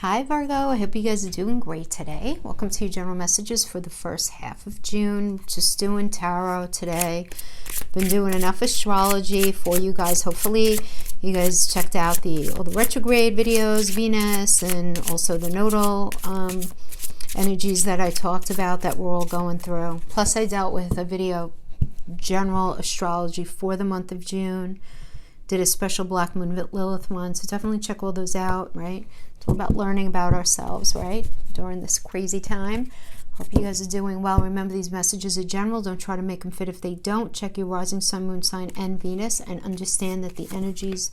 Hi Virgo, I hope you guys are doing great today. Welcome to your general messages for the first half of June. Just doing tarot today. Been doing enough astrology for you guys. Hopefully you guys checked out all the retrograde videos, Venus, and also the nodal energies that I talked about that we're all going through. Plus I dealt with a video, general astrology for the month of June. Did a special Black Moon Lilith one, so definitely check all those out, right? It's all about learning about ourselves, right? During this crazy time. Hope you guys are doing well. Remember, these messages are general. Don't try to make them fit if they don't. Check your rising sun, moon sign, and Venus, and understand that the energies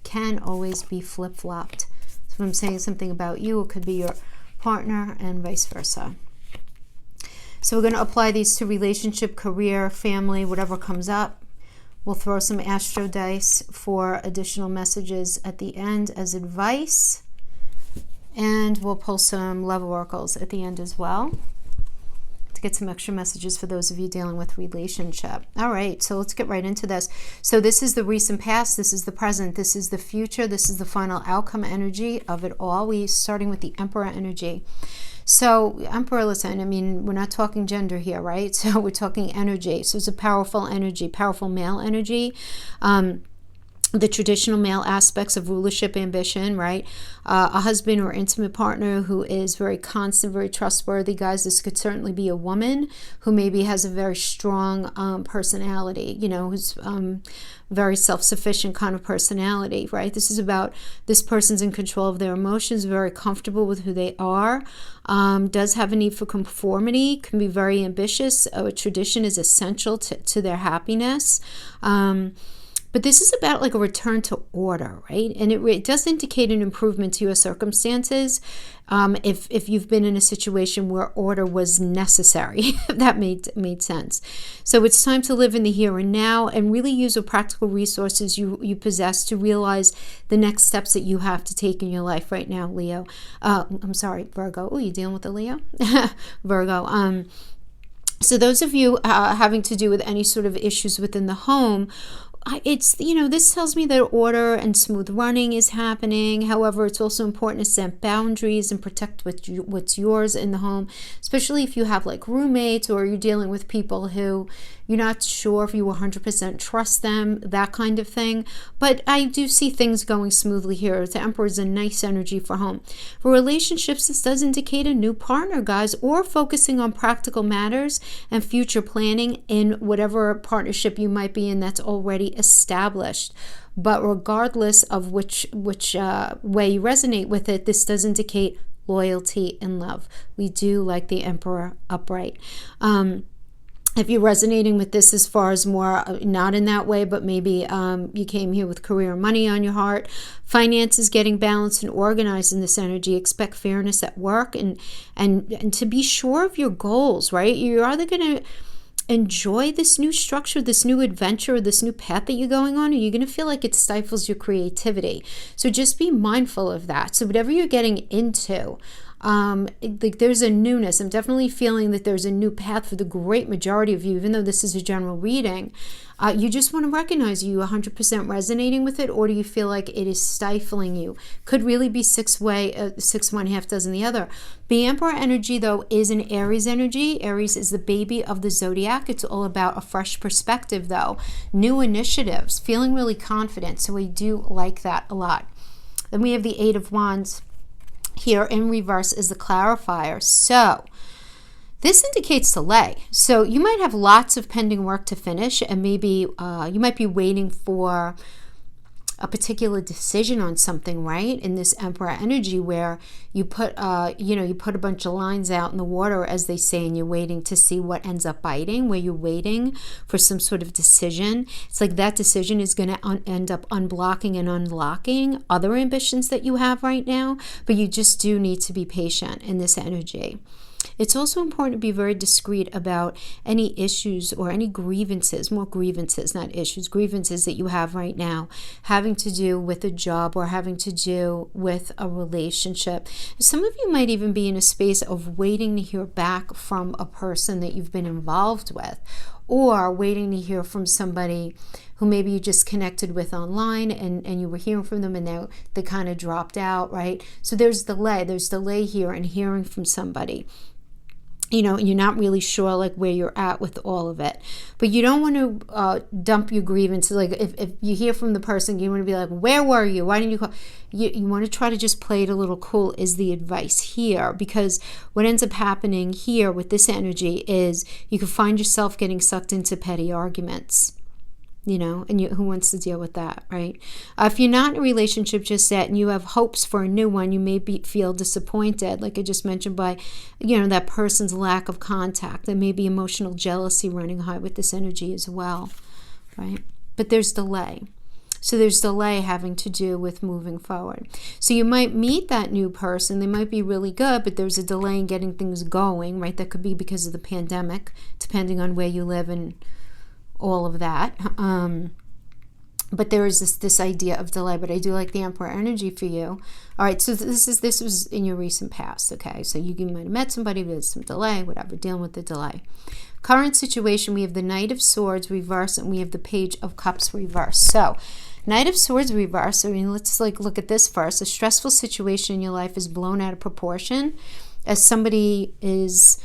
can always be flip-flopped. So if I'm saying something about you, it could be your partner and vice versa. So we're going to apply these to relationship, career, family, whatever comes up. We'll throw some astro dice for additional messages at the end as advice. And we'll pull some love oracles at the end as well to get some extra messages for those of you dealing with relationship. All right, so let's get right into this. So this is the recent past, this is the present, this is the future, this is the final outcome energy of it all. We're starting with the Emperor energy. So Emperor, listen, I mean, we're not talking gender here, right? So we're talking energy. So it's a powerful energy, powerful male energy. The traditional male aspects of rulership, ambition, right? A husband or intimate partner who is very constant, very trustworthy. Guys, this could certainly be a woman who maybe has a very strong personality, you know, who's very self-sufficient kind of personality, right? This is about this person's in control of their emotions, very comfortable with who they are, does have a need for conformity, can be very ambitious. Tradition is essential to their happiness. But this is about like a return to order, right? And it does indicate an improvement to your circumstances if you've been in a situation where order was necessary, if that made sense. So it's time to live in the here and now and really use the practical resources you possess to realize the next steps that you have to take in your life right now, Leo. I'm sorry, Virgo. Oh, you dealing with the Leo? Virgo. So those of you having to do with any sort of issues within the home, it's, you know, this tells me that order and smooth running is happening. However, it's also important to set boundaries and protect what's yours in the home, especially if you have like roommates or you're dealing with people who you're not sure if you 100% trust them, that kind of thing. But I do see things going smoothly here. The Emperor is a nice energy for home. For relationships, this does indicate a new partner, guys, or focusing on practical matters and future planning in whatever partnership you might be in that's already established. But regardless of which way you resonate with it, this does indicate loyalty and love. We do like the Emperor upright. If you're resonating with this as far as more not in that way, but maybe you came here with career and money on your heart, finances getting balanced and organized in this energy. Expect fairness at work and to be sure of your goals, right? You're either going to enjoy this new structure, this new adventure, this new path that you're going on, or you're going to feel like it stifles your creativity. So just be mindful of that. So whatever you're getting into, like there's a newness. I'm definitely feeling that there's a new path for the great majority of you, even though this is a general reading. You just want to recognize, are you 100% resonating with it, or do you feel like it is stifling you? Could really be six one, half dozen the other. The Emperor energy, though, is an Aries energy. Aries is the baby of the zodiac. It's all about a fresh perspective, though. New initiatives, feeling really confident. So we do like that a lot. Then we have the Eight of Wands. Here in reverse is the clarifier. So this indicates delay. So you might have lots of pending work to finish, and maybe you might be waiting for a particular decision on something, right? In this Emperor energy, where you put you put a bunch of lines out in the water, as they say, and you're waiting to see what ends up biting, where you're waiting for some sort of decision. It's like that decision is going to end up unblocking and unlocking other ambitions that you have right now, but you just do need to be patient in this energy. It's also important to be very discreet about any issues or any grievances, more grievances, not issues, grievances that you have right now, having to do with a job or having to do with a relationship. Some of you might even be in a space of waiting to hear back from a person that you've been involved with, or waiting to hear from somebody who maybe you just connected with online and you were hearing from them and now they kind of dropped out, right? So there's delay here in hearing from somebody. You know, you're not really sure like where you're at with all of it. But you don't want to dump your grievances. Like if you hear from the person, you want to be like, where were you? Why didn't you call? You want to try to just play it a little cool is the advice here. Because what ends up happening here with this energy is you can find yourself getting sucked into petty arguments. You know, and who wants to deal with that, right? If you're not in a relationship just yet and you have hopes for a new one, you may feel disappointed, like I just mentioned, by, you know, that person's lack of contact. There may be emotional jealousy running high with this energy as well, right? But there's delay. So there's delay having to do with moving forward. So you might meet that new person. They might be really good, but there's a delay in getting things going, right? That could be because of the pandemic, depending on where you live and all of that. But there is this idea of delay. But I do like the Emperor energy for you. All right, so this was in your recent past, okay? So you might have met somebody, there's some delay, whatever, dealing with the delay. Current situation, we have the Knight of Swords reverse, and we have the Page of Cups reverse. So Knight of Swords reverse, I mean, let's like look at this first. A stressful situation in your life is blown out of proportion as somebody is...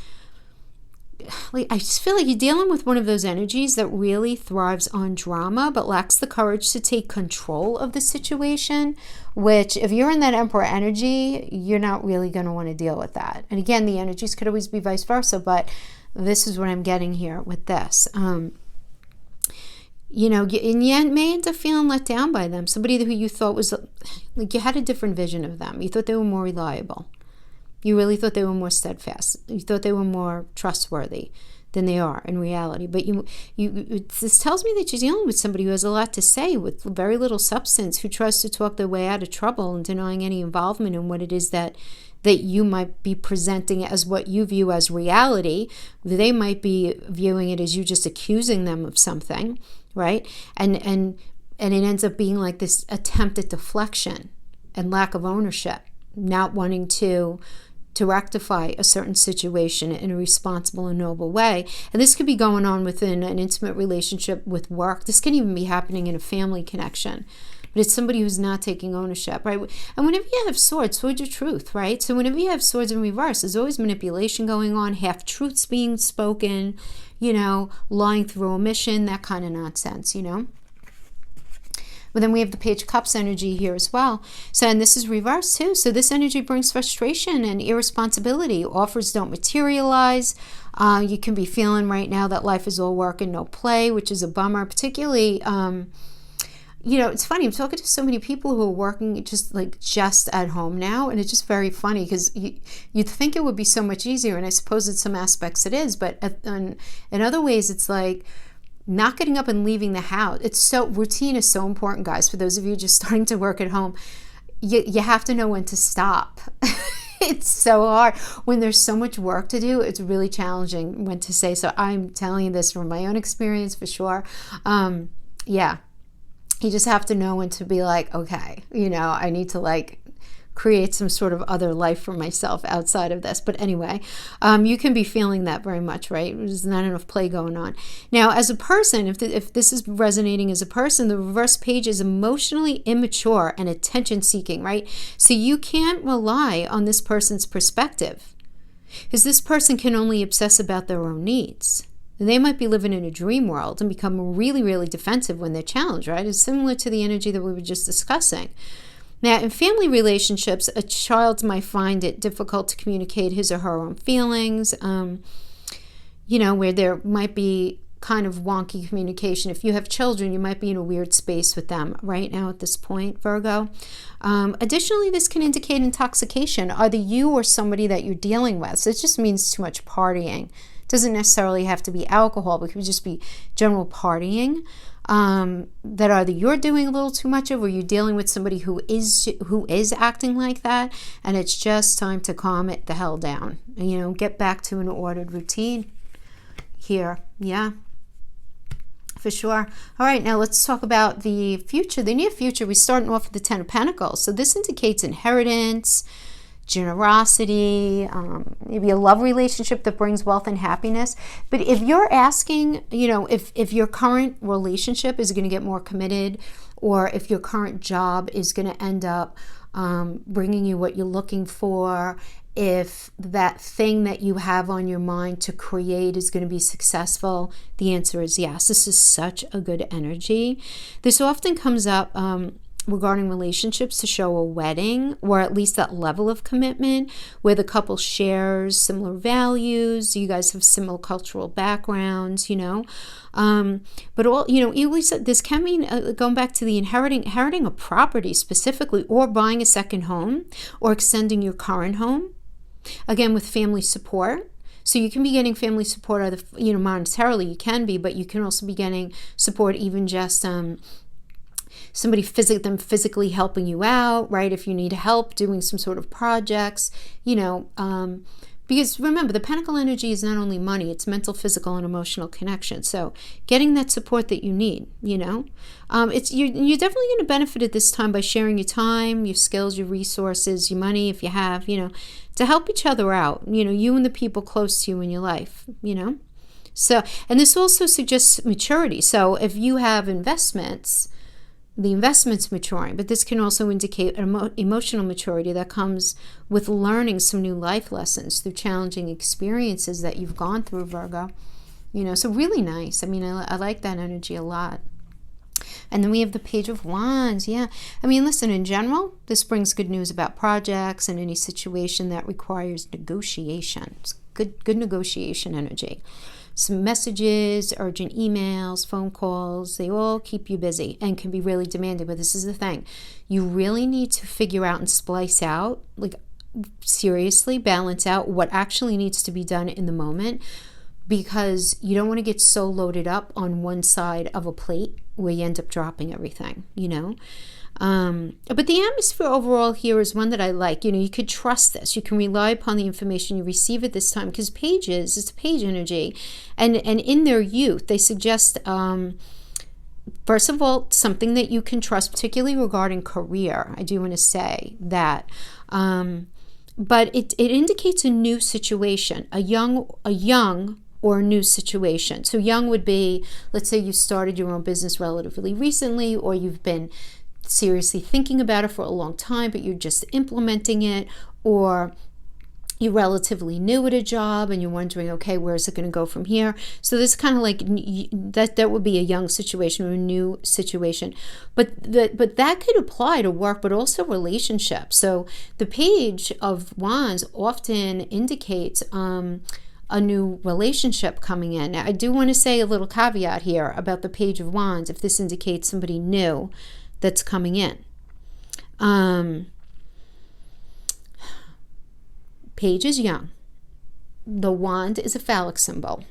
Like, I just feel like you're dealing with one of those energies that really thrives on drama but lacks the courage to take control of the situation, which if you're in that Emperor energy, you're not really going to want to deal with that. And again, the energies could always be vice versa, but this is what I'm getting here with this. You know, and you may end up feeling let down by them. Somebody who you thought was, like, you had a different vision of them. You thought they were more reliable. You really thought they were more steadfast. You thought they were more trustworthy than they are in reality. But this tells me that you're dealing with somebody who has a lot to say with very little substance, who tries to talk their way out of trouble and denying any involvement in what it is that you might be presenting as what you view as reality. They might be viewing it as you just accusing them of something, right? And it ends up being like this attempt at deflection and lack of ownership, not wanting to rectify a certain situation in a responsible and noble way. And this could be going on within an intimate relationship with work. This can even be happening in a family connection. But it's somebody who's not taking ownership, right? And whenever you have swords are truth, right? So whenever you have swords in reverse, there's always manipulation going on, half-truths being spoken, you know, lying through omission, that kind of nonsense, you know? But then we have the Page of Cups energy here as well. So, and this is reversed too. So this energy brings frustration and irresponsibility. Offers don't materialize. You can be feeling right now that life is all work and no play, which is a bummer. Particularly, you know, it's funny. I'm talking to so many people who are working just at home now. And it's just very funny because you'd think it would be so much easier. And I suppose in some aspects it is. But in other ways, it's like, not getting up and leaving the house. Routine is so important, guys. For those of you just starting to work at home, you have to know when to stop. It's so hard. When there's so much work to do, it's really challenging when to say. So I'm telling you this from my own experience for sure. Yeah. You just have to know when to be like, okay, you know, I need to create some sort of other life for myself outside of this. But anyway, you can be feeling that very much, right? There's not enough play going on. Now, as a person, if this is resonating as a person, the reverse page is emotionally immature and attention-seeking, right? So you can't rely on this person's perspective because this person can only obsess about their own needs. And they might be living in a dream world and become really, really defensive when they're challenged, right? It's similar to the energy that we were just discussing. Now, in family relationships, a child might find it difficult to communicate his or her own feelings, you know, where there might be kind of wonky communication. If you have children, you might be in a weird space with them right now at this point, Virgo. Additionally, this can indicate intoxication, either you or somebody that you're dealing with. So it just means too much partying. It doesn't necessarily have to be alcohol, but it could just be general partying. That either you're doing a little too much of, or you're dealing with somebody who is acting like that, and it's just time to calm it the hell down and, you know, get back to an ordered routine here. Yeah, for sure. All right, now let's talk about the future. The near future, we're starting off with the Ten of Pentacles. So this indicates inheritance, generosity, maybe a love relationship that brings wealth and happiness. But if you're asking, if your current relationship is going to get more committed, or if your current job is going to end up bringing you what you're looking for, if that thing that you have on your mind to create is going to be successful, the answer is yes. This is such a good energy. This often comes up regarding relationships to show a wedding, or at least that level of commitment where the couple shares similar values, you guys have similar cultural backgrounds, but all, this can mean going back to the inheriting a property specifically, or buying a second home, or extending your current home, again with family support. So you can be getting family support either, monetarily you can be, but you can also be getting support, even just somebody physically helping you out, right? If you need help doing some sort of projects, because remember, the Pentacle energy is not only money, it's mental, physical, and emotional connection. So getting that support that you need, you're definitely going to benefit at this time by sharing your time, your skills, your resources, your money, if you have, to help each other out, you and the people close to you in your life, So, and this also suggests maturity. So if you have investments, the investment's maturing, but this can also indicate emotional maturity that comes with learning some new life lessons through challenging experiences that you've gone through, Virgo. So really nice. I like that energy a lot. And then we have the Page of Wands. Yeah. Listen, in general, this brings good news about projects and any situation that requires negotiation. It's good negotiation energy. Some messages, urgent emails, phone calls, they all keep you busy and can be really demanding. But this is the thing. You really need to figure out and splice out, seriously balance out what actually needs to be done in the moment, because you don't want to get so loaded up on one side of a plate where you end up dropping everything, But the atmosphere overall here is one that I like. You could trust this. You can rely upon the information you receive at this time, because it's page energy. And in their youth, they suggest, first of all, something that you can trust, particularly regarding career. I do want to say that. But it indicates a new situation, a young or a new situation. So young would be, let's say you started your own business relatively recently, or you've been seriously thinking about it for a long time, but you're just implementing it, or you're relatively new at a job and you're wondering, okay, where is it going to go from here? So this kind of like that would be a young situation or a new situation, but that could apply to work, but also relationships. So the Page of Wands often indicates a new relationship coming in. Now, I do want to say a little caveat here about the Page of Wands, if this indicates somebody new that's coming in. Page is young. The wand is a phallic symbol.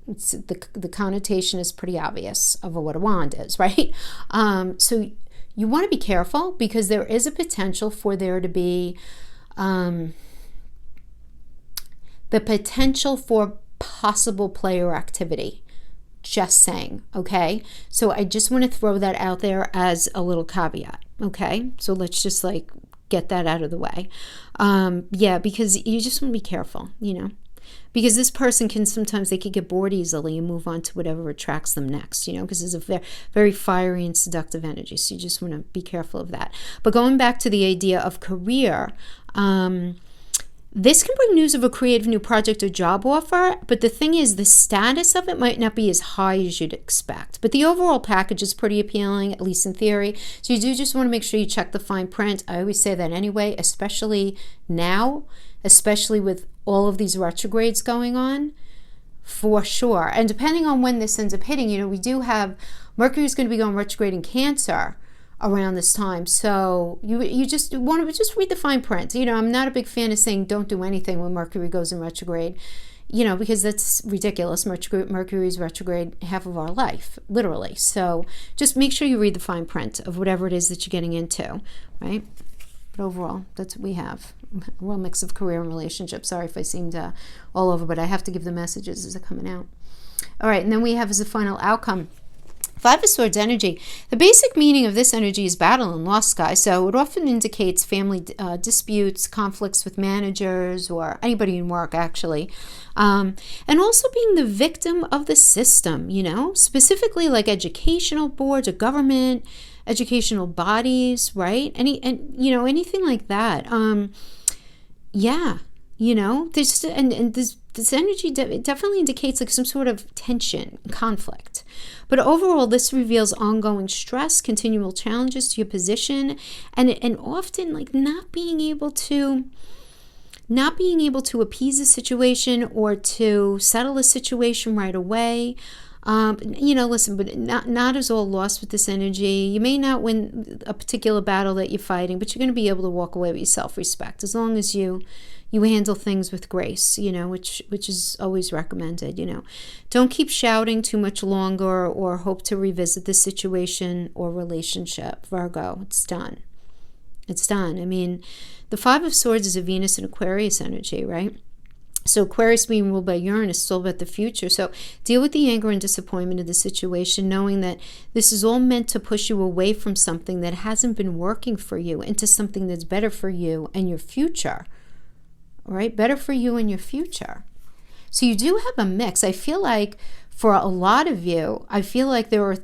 It's the connotation is pretty obvious of what a wand is, right? So you want to be careful, because there is a potential for there to be the potential for possible player activity. Just saying, okay? So I just want to throw that out there as a little caveat, okay? So let's just get that out of the way. Because you just want to be careful, because this person they could get bored easily and move on to whatever attracts them next, because it's a very, very fiery and seductive energy. So you just want to be careful of that. But going back to the idea of career, this can bring news of a creative new project or job offer, but the thing is, the status of it might not be as high as you'd expect. But the overall package is pretty appealing, at least in theory. So you do just want to make sure you check the fine print. I always say that anyway, especially now, especially with all of these retrogrades going on, for sure. And depending on when this ends up hitting, we do have Mercury's going to be going retrograde in Cancer around this time. So you just want to read the fine print. I'm not a big fan of saying don't do anything when Mercury goes in retrograde, because that's ridiculous. Mercury is retrograde half of our life, literally. So just make sure you read the fine print of whatever it is that you're getting into, right? But overall, that's what we have. A real mix of career and relationships. Sorry if I seemed all over, but I have to give the messages as they're coming out. All right, and then we have as a final outcome Five of Swords energy. The basic meaning of this energy is battle and loss, guys. So it often indicates family disputes, conflicts with managers or anybody in work, actually. And also being the victim of the system, you know, specifically like educational boards or government, educational bodies, right? Anything like that. Yeah, you know, this energy definitely indicates like some sort of tension, conflict. But overall, this reveals ongoing stress, continual challenges to your position, and often like not being able to appease a situation or to settle a situation right away. Listen, but not is all lost with this energy. You may not win a particular battle that you're fighting, but you're going to be able to walk away with your self-respect as long as you handle things with grace, you know, which is always recommended, you know. Don't keep shouting too much longer or hope to revisit the situation or relationship, Virgo. It's done. It's done. I mean, the Five of Swords is a Venus and Aquarius energy, right? So Aquarius being ruled by Uranus is still about the future. So deal with the anger and disappointment of the situation, knowing that this is all meant to push you away from something that hasn't been working for you into something that's better for you and your future, right? Better for you and your future. So you do have a mix. I feel like for a lot of you, I feel like there are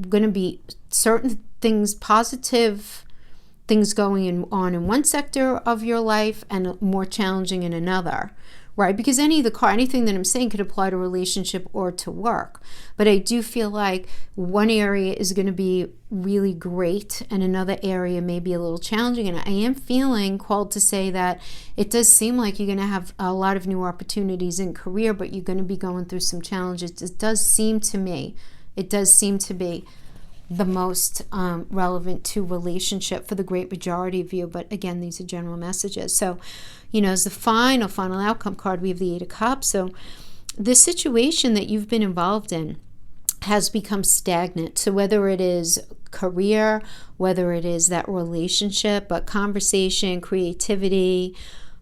going to be certain things, positive things going on in one sector of your life and more challenging in another. Right, because anything that I'm saying could apply to relationship or to work. But I do feel like one area is going to be really great and another area may be a little challenging. And I am feeling called to say that it does seem like you're going to have a lot of new opportunities in career, but you're going to be going through some challenges. It does seem to be the most relevant to relationship for the great majority of you. But again, these are general messages. So, you know, as the final outcome card, we have the Eight of Cups. So this situation that you've been involved in has become stagnant. So whether it is career, whether it is that relationship, but conversation, creativity,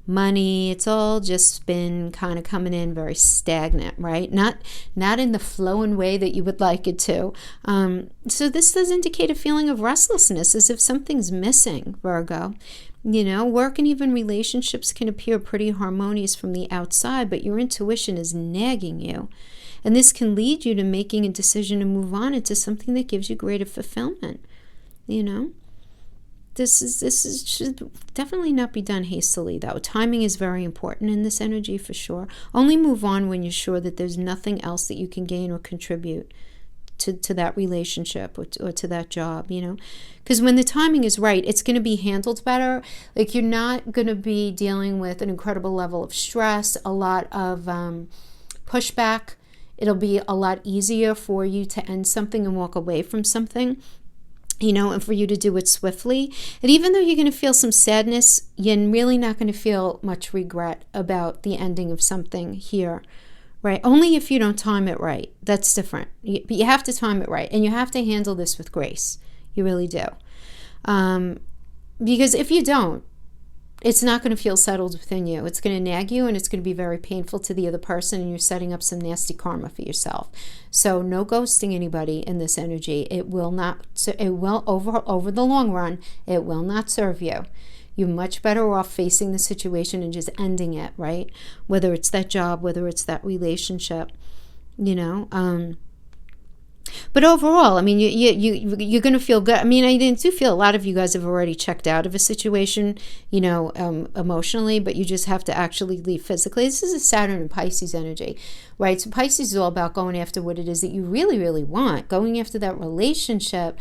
money, it's all just been kind of coming in very stagnant, right? Not in the flowing way that you would like it to. So this does indicate a feeling of restlessness, as if something's missing, Virgo. You know, work and even relationships can appear pretty harmonious from the outside, but your intuition is nagging you. And this can lead you to making a decision to move on into something that gives you greater fulfillment. You know, this should definitely not be done hastily, though. Timing is very important in this energy for sure. Only move on when you're sure that there's nothing else that you can gain or contribute to that relationship or to that job, you know, because when the timing is right, it's going to be handled better. Like, you're not going to be dealing with an incredible level of stress, a lot of pushback. It'll be a lot easier for you to end something and walk away from something, you know, and for you to do it swiftly. And even though you're going to feel some sadness, you're really not going to feel much regret about the ending of something here. Right? Only if you don't time it right. That's different. But you have to time it right. And you have to handle this with grace. You really do. Because if you don't, it's not going to feel settled within you. It's going to nag you, and it's going to be very painful to the other person, and you're setting up some nasty karma for yourself. So no ghosting anybody in this energy. It will over the long run, it will not serve you. You're much better off facing the situation and just ending it, right? Whether it's that job, whether it's that relationship, you know. But overall, I mean, you're going to feel good. I mean, I do feel a lot of you guys have already checked out of a situation, you know, emotionally, but you just have to actually leave physically. This is a Saturn and Pisces energy, right? So Pisces is all about going after what it is that you really, really want, going after that relationship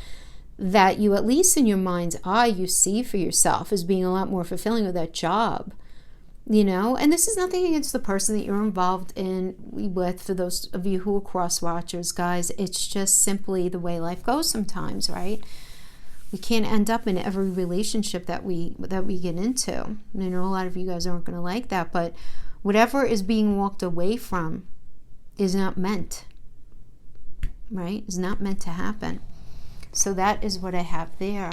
that you, at least in your mind's eye, you see for yourself as being a lot more fulfilling, with that job, you know. And this is nothing against the person that you're involved with. For those of you who are cross watchers, guys, it's just simply the way life goes sometimes, right? We can't end up in every relationship that we get into. And I know a lot of you guys aren't going to like that, but whatever is being walked away from is not meant, right? Is not meant to happen. So that is what I have there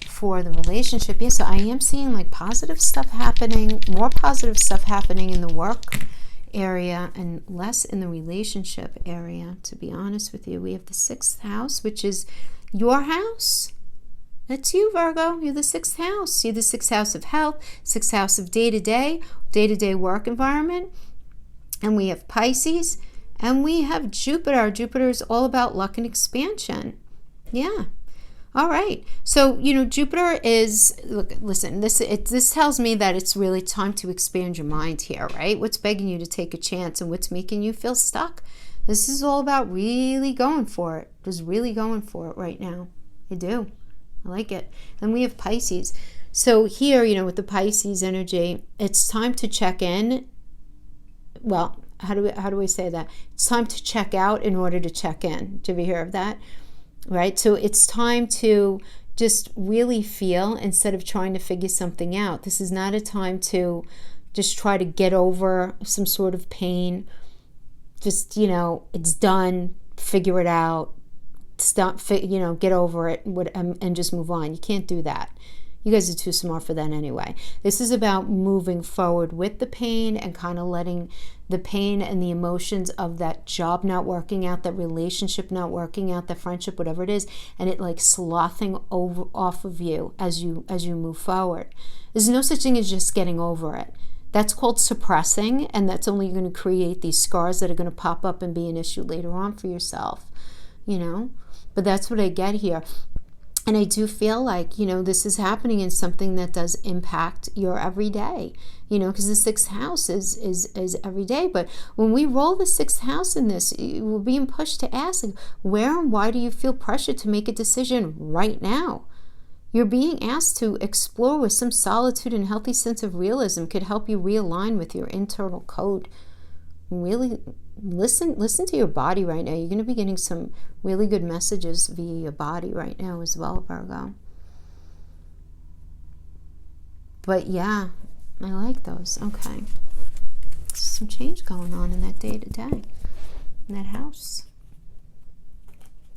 for the relationship. So I am seeing like positive stuff happening, more positive stuff happening in the work area and less in the relationship area, to be honest with you. We have the 6th house, which is your house. That's you, Virgo. You're the 6th house. You're the 6th house of health, 6th house of day-to-day work environment. And we have Pisces, and we have Jupiter. Jupiter is all about luck and expansion. Yeah. All right. So, Jupiter is, listen, this tells me that it's really time to expand your mind here, right? What's begging you to take a chance and what's making you feel stuck? This is all about really going for it. Just really going for it right now. I do. I like it. And we have Pisces. So here, with the Pisces energy, it's time to check in. Well, how do we say that? It's time to check out in order to check in. Did you hear of that? Right? So it's time to just really feel instead of trying to figure something out. This is not a time to just try to get over some sort of pain. Just, it's done, figure it out, stop, get over it and just move on. You can't do that. You guys are too smart for that anyway. This is about moving forward with the pain and kind of letting the pain and the emotions of that job not working out, that relationship not working out, that friendship, whatever it is, and it like slothing off of you as you move forward. There's no such thing as just getting over it. That's called suppressing, and that's only going to create these scars that are going to pop up and be an issue later on for yourself, But that's what I get here. And I do feel like, this is happening in something that does impact your everyday, because the 6th house is every day. But when we roll the 6th house in this, we're being pushed to ask, where and why do you feel pressure to make a decision right now? You're being asked to explore with some solitude and healthy sense of realism could help you realign with your internal code. Really listen to your body right now. You're going to be getting some really good messages via your body right now as well, Virgo. But yeah, I like those. Okay. Some change going on in that day-to-day, in that house.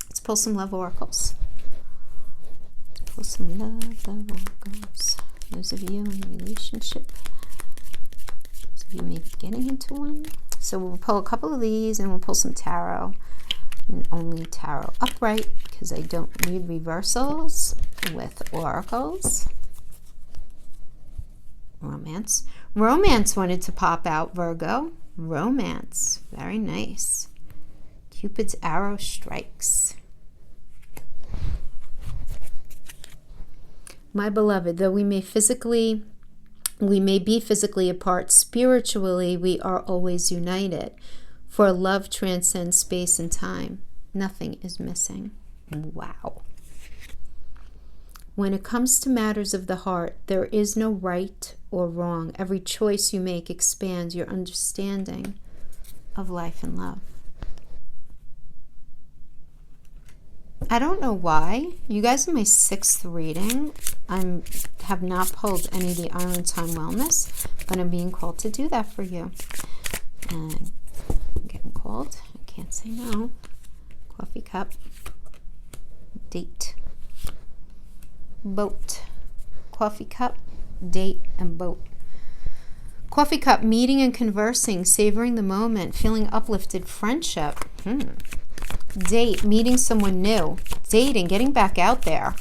Let's pull some love oracles. Pull some love oracles. Those of you in a relationship. Those of you maybe getting into one. So we'll pull a couple of these and we'll pull some tarot. And only tarot upright because I don't read reversals with oracles. Romance. Romance wanted to pop out, Virgo. Romance. Very nice. Cupid's arrow strikes. My beloved, though we may be physically apart, spiritually we are always united. For love transcends space and time. Nothing is missing. Wow. When it comes to matters of the heart, there is no right or wrong. Every choice you make expands your understanding of life and love. I don't know why. You guys are my 6th reading. I have not pulled any of the Iron Time Wellness, but I'm being called to do that for you. And I'm getting called. I can't say no. Coffee cup. Date. Boat. Coffee cup, date, and boat. Coffee cup, meeting and conversing, savoring the moment, feeling uplifted, friendship. Date, meeting someone new, dating, getting back out there.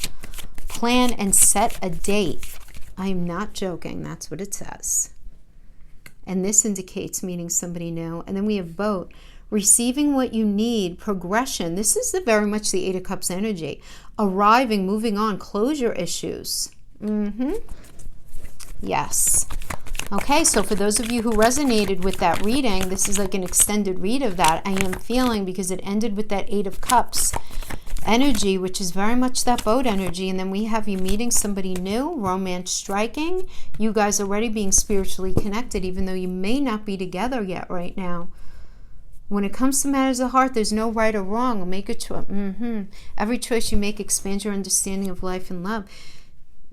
Plan and set a date. I'm not joking, that's what it says. And this indicates meeting somebody new. And then we have boat, receiving what you need, progression. This is very much the 8 of Cups energy. Arriving, moving on, closure issues. Yes. Okay, so for those of you who resonated with that reading, this is like an extended read of that. I am feeling, because it ended with that 8 of Cups energy, which is very much that boat energy. And then we have you meeting somebody new, romance striking. You guys already being spiritually connected, even though you may not be together yet right now. When it comes to matters of heart, there's no right or wrong. Make a choice. Every choice you make expands your understanding of life and love.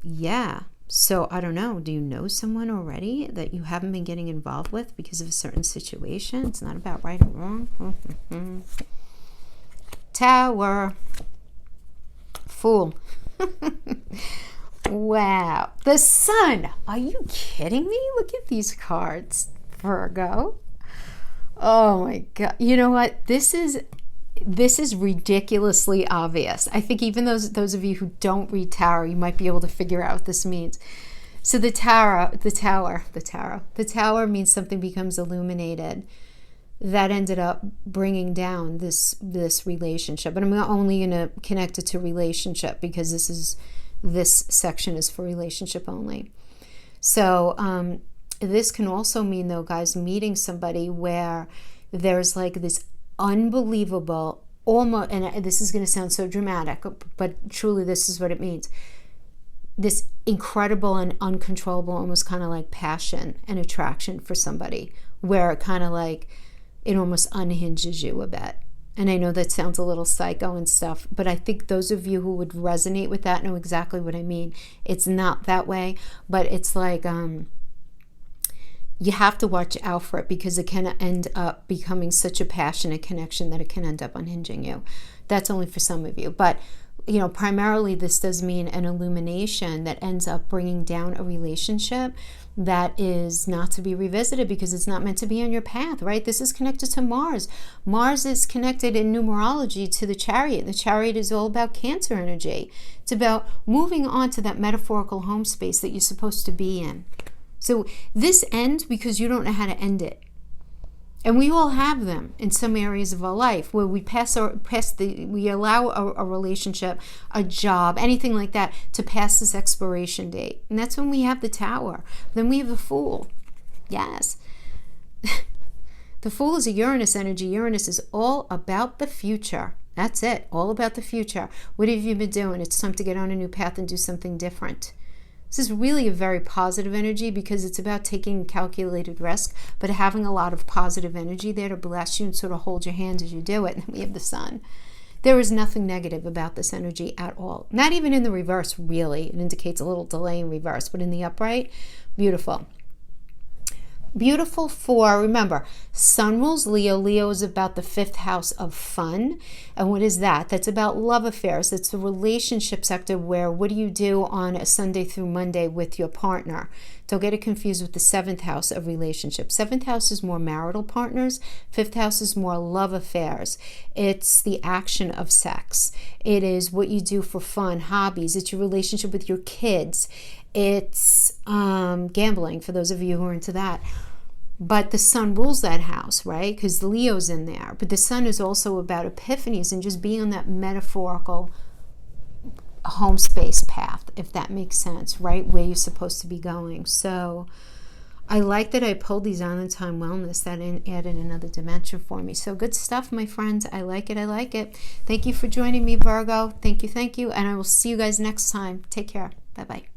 Yeah. So I don't know. Do you know someone already that you haven't been getting involved with because of a certain situation? It's not about right or wrong. Tower. Fool. Wow. The Sun. Are you kidding me? Look at these cards, Virgo. Oh my God. You know what? This is ridiculously obvious. I think even those of you who don't read tarot, you might be able to figure out what this means. So the tower means something becomes illuminated. That ended up bringing down this relationship. And I'm only going to connect it to relationship because this section is for relationship only. So this can also mean, though, guys, meeting somebody where there's like this unbelievable, almost, and this is going to sound so dramatic, but truly this is what it means. This incredible and uncontrollable, almost kind of like passion and attraction for somebody, where it kind of like, it almost unhinges you a bit. And I know that sounds a little psycho and stuff, but I think those of you who would resonate with that know exactly what I mean. It's not that way, but it's like, you have to watch out for it because it can end up becoming such a passionate connection that it can end up unhinging you. That's only for some of you. But, you know, primarily this does mean an illumination that ends up bringing down a relationship that is not to be revisited because it's not meant to be on your path, right? This is connected to Mars. Mars is connected in numerology to the Chariot. The Chariot is all about Cancer energy. It's about moving on to that metaphorical home space that you're supposed to be in. So this ends because you don't know how to end it. And we all have them in some areas of our life where we we allow a relationship, a job, anything like that to pass this expiration date. And that's when we have the Tower. Then we have the Fool. Yes. The Fool is a Uranus energy. Uranus is all about the future. That's it. All about the future. What have you been doing? It's time to get on a new path and do something different. This is really a very positive energy because it's about taking calculated risk, but having a lot of positive energy there to bless you and sort of hold your hand as you do it. And we have the Sun. There is nothing negative about this energy at all. Not even in the reverse, really. It indicates a little delay in reverse, but in the upright, beautiful. Beautiful for, remember, Sun rules Leo. Leo is about the 5th house of fun. And what is that? That's about love affairs. It's the relationship sector where what do you do on a Sunday through Monday with your partner? Don't get it confused with the 7th house of relationships. 7th house is more marital partners. 5th house is more love affairs. It's the action of sex. It is what you do for fun, hobbies. It's your relationship with your kids. It's gambling, for those of you who are into that. But the Sun rules that house, right? Because Leo's in there. But the Sun is also about epiphanies and just being on that metaphorical home space path, if that makes sense, right? Where you're supposed to be going. So I like that I pulled these on in time wellness. That added another dimension for me. So good stuff, my friends. I like it. I like it. Thank you for joining me, Virgo. Thank you. And I will see you guys next time. Take care. Bye-bye.